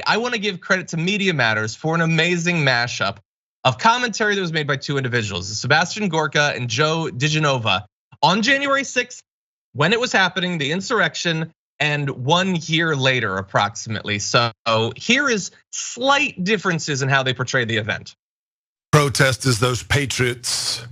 I want to give credit to Media Matters for an amazing mashup of commentary that was made by two individuals, Sebastian Gorka and Joe DiGenova, on January 6th, when it was happening, the insurrection, and 1 year later approximately. So here is slight differences in how they portray the event. Protesters, those patriots,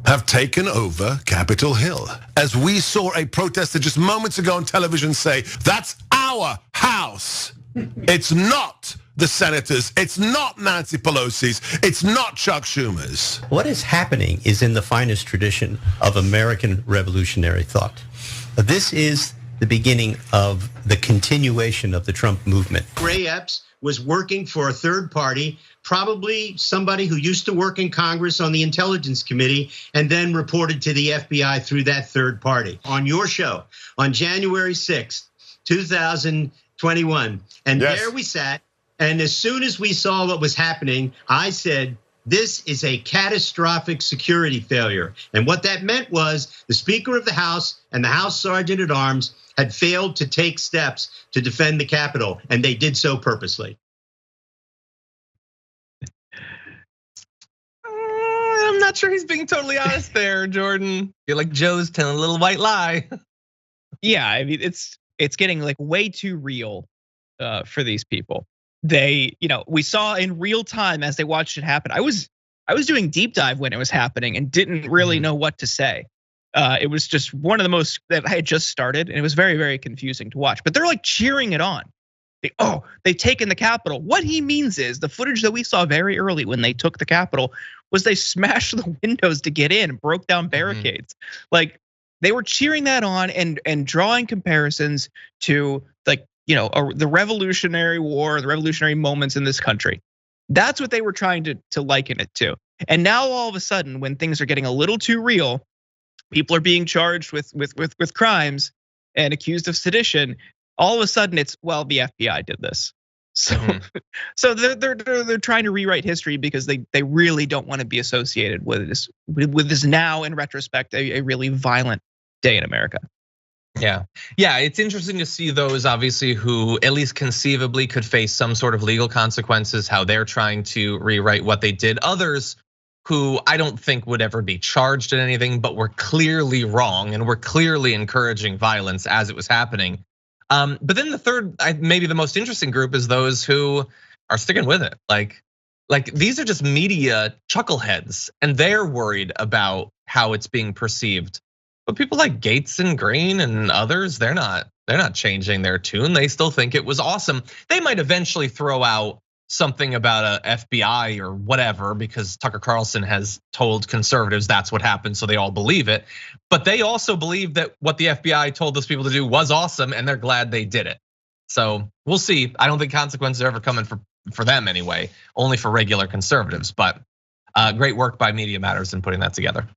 have taken over Capitol Hill. As we saw a protester just moments ago on television say, that's our house. It's not the senators, it's not Nancy Pelosi's, it's not Chuck Schumer's. What is happening is in the finest tradition of American revolutionary thought. This is the beginning of the continuation of the Trump movement. Ray Epps was working for a third party, probably somebody who used to work in Congress on the Intelligence Committee and then reported to the FBI through that third party. On your show, on January 6th, 2021, and there we sat, and as soon as we saw what was happening, I said, this is a catastrophic security failure. And what that meant was the Speaker of the House and the House Sergeant at Arms had failed to take steps to defend the Capitol, and they did so purposely. I'm not sure he's being totally honest there, Jordan. I feel like Joe's telling a little white lie. Yeah, I mean, it's getting like way too real for these people. They, we saw in real time as they watched it happen. I was doing deep dive when it was happening and didn't really know what to say. It was just one of the most that I had just started, and it was very, very confusing to watch. But they're like cheering it on. They've taken the Capitol. What he means is the footage that we saw very early when they took the Capitol was they smashed the windows to get in, broke down barricades. Like they were cheering that on and drawing comparisons to like, the Revolutionary War, the revolutionary moments in this country. That's what they were trying to liken it to. And now all of a sudden, when things are getting a little too real, people are being charged with crimes and accused of sedition. All of a sudden, it's the FBI did this. So they're trying to rewrite history because they really don't want to be associated with this now in retrospect a really violent day in America. Yeah, it's interesting to see those obviously who at least conceivably could face some sort of legal consequences, how they're trying to rewrite what they did. Others who I don't think would ever be charged in anything, but were clearly wrong and were clearly encouraging violence as it was happening. But then the third, maybe the most interesting group is those who are sticking with it. Like these are just media chuckleheads, and they're worried about how it's being perceived. But people like Gates and Green and others, they're not changing their tune. They still think it was awesome. They might eventually throw out something about a FBI or whatever because Tucker Carlson has told conservatives that's what happened, so they all believe it. But they also believe that what the FBI told those people to do was awesome, and they're glad they did it. So we'll see. I don't think consequences are ever coming for them anyway, only for regular conservatives. But great work by Media Matters in putting that together.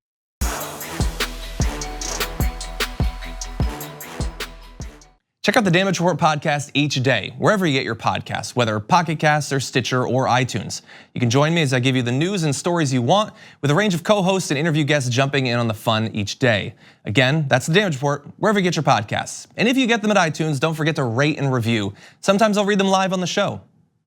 Check out the Damage Report podcast each day, wherever you get your podcasts, whether Pocket Casts or Stitcher or iTunes. You can join me as I give you the news and stories you want, with a range of co-hosts and interview guests jumping in on the fun each day. Again, that's the Damage Report, wherever you get your podcasts. And if you get them at iTunes, don't forget to rate and review. Sometimes I'll read them live on the show.